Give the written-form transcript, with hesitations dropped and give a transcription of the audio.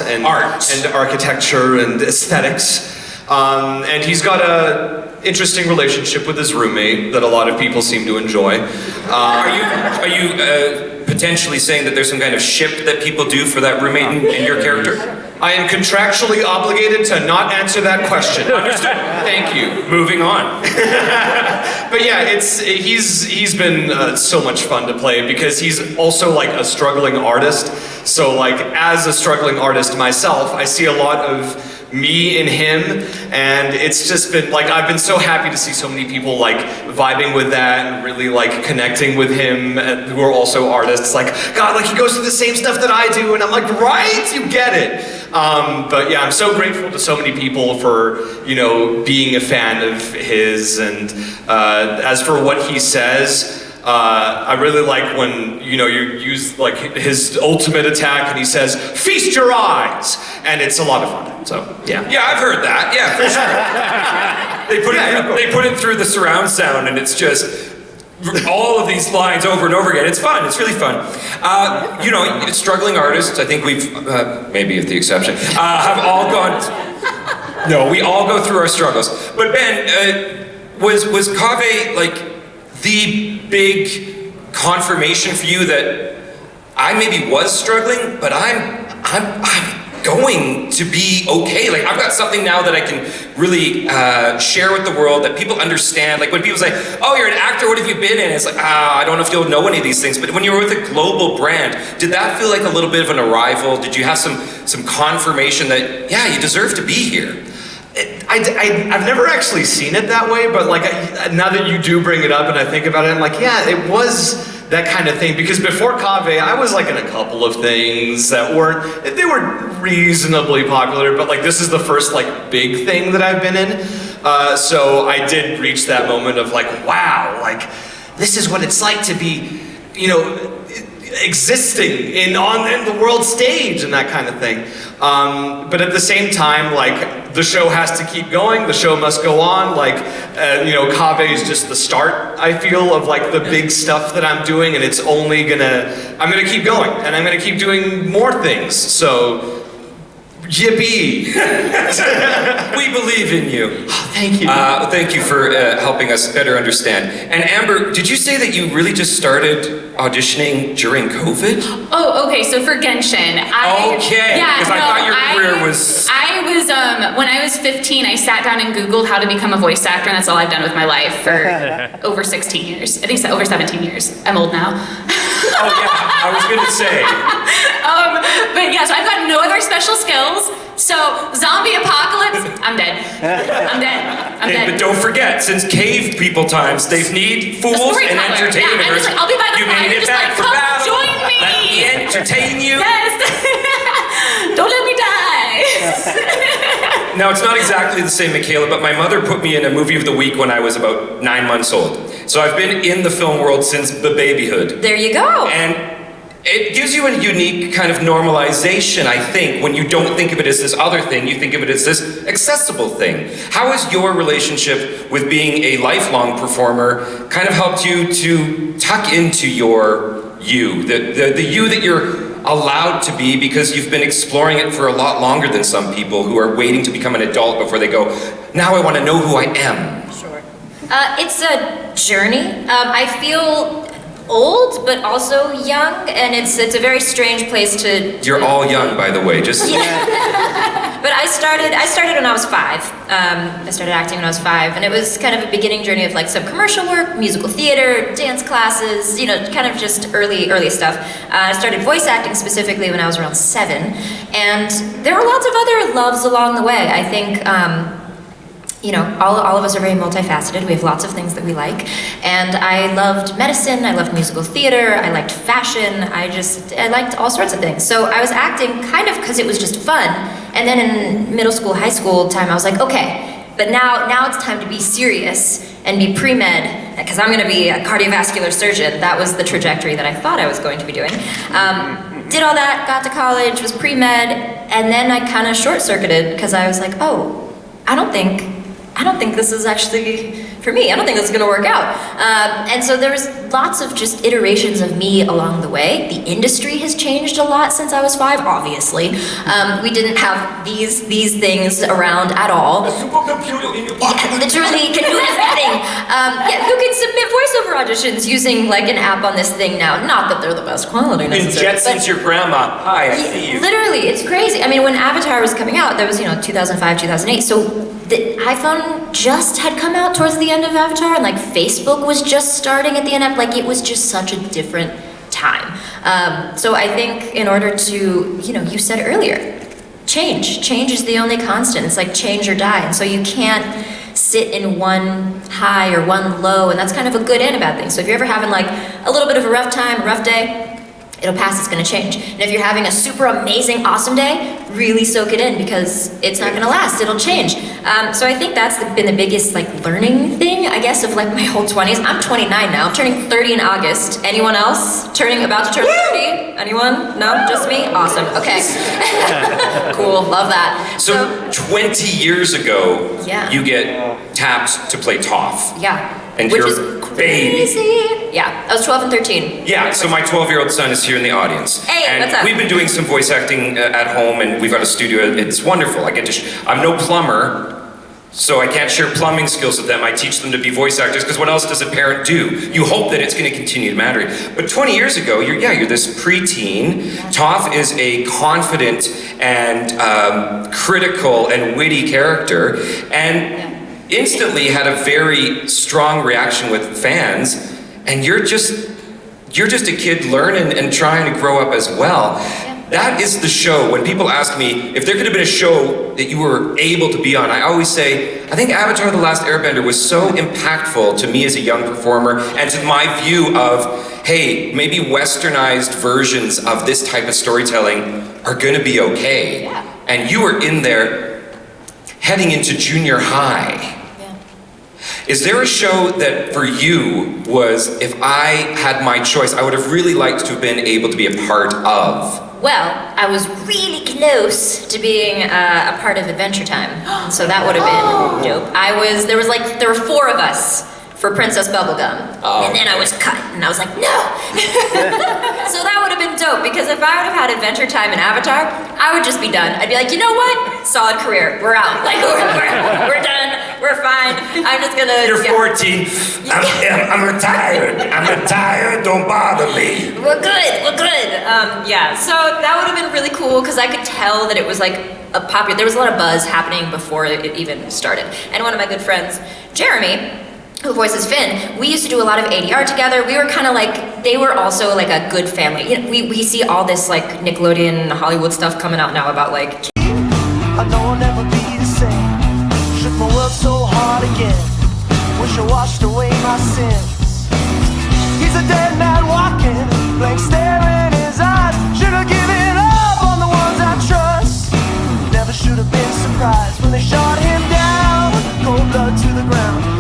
and Art. and architecture and aesthetics. And he's got a interesting relationship with his roommate that a lot of people seem to enjoy. Are you potentially saying that there's some kind of ship that people do for that roommate and your character? I am contractually obligated to not answer that question. Understood. Thank you. Moving on. But yeah, he's been so much fun to play because he's also like a struggling artist. So like as a struggling artist myself, I see a lot of me in him, and it's just been like I've been so happy to see so many people like vibing with that and really like connecting with him who are also artists. Like, God, like he goes through the same stuff that I do, and I'm like, right, you get it. But yeah, I'm so grateful to so many people for, you know, being a fan of his. And as for what he says, I really like when, you know, you use like his ultimate attack and he says, "Feast your eyes," and it's a lot of fun. So yeah. Yeah, I've heard that. Yeah, for sure. They put it through the surround sound, and it's just all of these lines over and over again. It's fun. It's really fun. You know, struggling artists, I think we've, maybe with the exception, have all gone. No, we all go through our struggles. But Ben, was Kaveh like the big confirmation for you that I maybe was struggling, but I'm going to be okay. Like I've got something now that I can really share with the world that people understand. Like when people say, "Oh, you're an actor, what have you been in?" It's like, I don't know if you'll know any of these things. But when you were with a global brand, did that feel like a little bit of an arrival? Did you have some confirmation that, yeah, you deserve to be here? I've never actually seen it that way, but like now that you do bring it up and I think about it, I'm like, yeah, it was that kind of thing. Because before Kaveh, I was like in a couple of things that were reasonably popular, but like this is the first like big thing that I've been in. So I did reach that moment of like, wow, like this is what it's like to be, you know, existing in the world stage and that kind of thing. But at the same time, like the show has to keep going. The show must go on. Like, you know, Kaveh is just the start, I feel, of like the big stuff that I'm doing, and I'm gonna keep going, and I'm gonna keep doing more things. So, yippee! We believe in you. Oh, thank you. Thank you for helping us better understand. And Amber, did you say that you really just started auditioning during COVID? Oh, okay, so for Genshin, Okay, because I thought your career was... I was, when I was 15, I sat down and Googled how to become a voice actor, and that's all I've done with my life for over 16 years. I think over 17 years. I'm old now. Oh yeah, I was gonna say. But yeah, so I've got no other special skills. So, zombie apocalypse, I'm dead. I'm dead. But don't forget, since cave people times, they need fools and entertainers. Yeah, I'm just like, I'll be by the fire, just like, come join me. Let me entertain you. Yes. Don't let me die. Now, it's not exactly the same, Michaela, but my mother put me in a movie of the week when I was about 9 months old. So I've been in the film world since the babyhood. There you go. And it gives you a unique kind of normalization, I think, when you don't think of it as this other thing, you think of it as this accessible thing. How has your relationship with being a lifelong performer kind of helped you to tuck into your you, the you that you're allowed to be because you've been exploring it for a lot longer than some people who are waiting to become an adult before they go, now I want to know who I am? Sure. It's a journey. I feel old, but also young, and it's a very strange place to... You're all young, by the way, just... Yeah. But I started when I was 5. I started acting when I was 5, and it was kind of a beginning journey of like some commercial work, musical theater, dance classes, you know, kind of just early stuff. I started voice acting specifically when I was around 7, and there were lots of other loves along the way. I think, you know, all of us are very multifaceted. We have lots of things that we like. And I loved medicine, I loved musical theater, I liked fashion, I liked all sorts of things. So I was acting kind of because it was just fun. And then in middle school, high school time, I was like, okay, but now it's time to be serious and be pre-med, because I'm gonna be a cardiovascular surgeon. That was the trajectory that I thought I was going to be doing. Did all that, got to college, was pre-med, and then I kind of short-circuited because I was like, oh, I don't think this is actually for me. I don't think that's going to work out. And so there was lots of just iterations of me along the way. The industry has changed a lot since I was 5, obviously. We didn't have these things around at all. A supercomputer in your pocket. Yeah, literally can do everything. Yeah, who can submit voiceover auditions using like an app on this thing now? Not that they're the best quality And necessarily. Jetsons your grandma. Hi, I see you. Literally, it's crazy. I mean, when Avatar was coming out, that was 2005, 2008. So the iPhone just had come out towards the end of Avatar, and like Facebook was just starting at the end of like it was just such a different time. So I think in order to you said earlier, change is the only constant. It's like change or die, and so you can't sit in one high or one low, and that's kind of a good and a bad thing. So if you're ever having like a little bit of a rough time, a rough day, it'll pass, it's gonna change. And if you're having a super amazing, awesome day, really soak it in because it's not gonna last, it'll change. So I think that's been the biggest like learning thing, I guess, of like my whole 20s. I'm 29 now, I'm turning 30 in August. Anyone else about to turn 30? Anyone? No, just me? Awesome, okay. Cool, love that. So 20 years ago, Yeah. you get tapped to play TOF. Yeah. And Which you're is a baby. crazy. Yeah, I was 12 and 13. Yeah, so my 12-year-old son is here in the audience. Hey, and what's up? we've been doing some voice acting at home, and we've got a studio. It's wonderful. I get to. I'm no plumber, so I can't share plumbing skills with them. I teach them to be voice actors because what else does a parent do? You hope that it's going to continue to matter. But 20 years ago, you're this preteen. Toph is a confident and critical and witty character, and instantly had a very strong reaction with fans, and you're just a kid learning and trying to grow up as well. That is the show. When people ask me if there could have been a show that you were able to be on, I always say, I think Avatar: The Last Airbender was so impactful to me as a young performer and to my view of, hey, maybe westernized versions of this type of storytelling are gonna be okay. And you were in there heading into junior high. Is there a show that for you was, if I had my choice, I would have really liked to have been able to be a part of? Well, I was really close to being a part of Adventure Time, so that would have been dope. There were 4 of us for Princess Bubblegum, and then I was cut, and I was like, no! So that would have been dope, because if I would have had Adventure Time and Avatar, I would just be done. I'd be like, you know what? Solid career, we're out. Like, we're done, we're fine. I'm just gonna... You're 14. I'm retired, don't bother me. We're good. Yeah, so that would have been really cool because I could tell that it was like a popular, there was a lot of buzz happening before it even started. And one of my good friends, Jeremy, who voices Finn, we used to do a lot of ADR together. We were kind of like, they were also like a good family. We see all this like Nickelodeon, Hollywood stuff coming out now about like... I know I'll never be the same. Shook my world so hard again. Wish I washed away my sins. He's a dead man walking, blank stare in his eyes. Should have given up on the ones I trust. Never should have been surprised when they shot him down. Cold blood to the ground.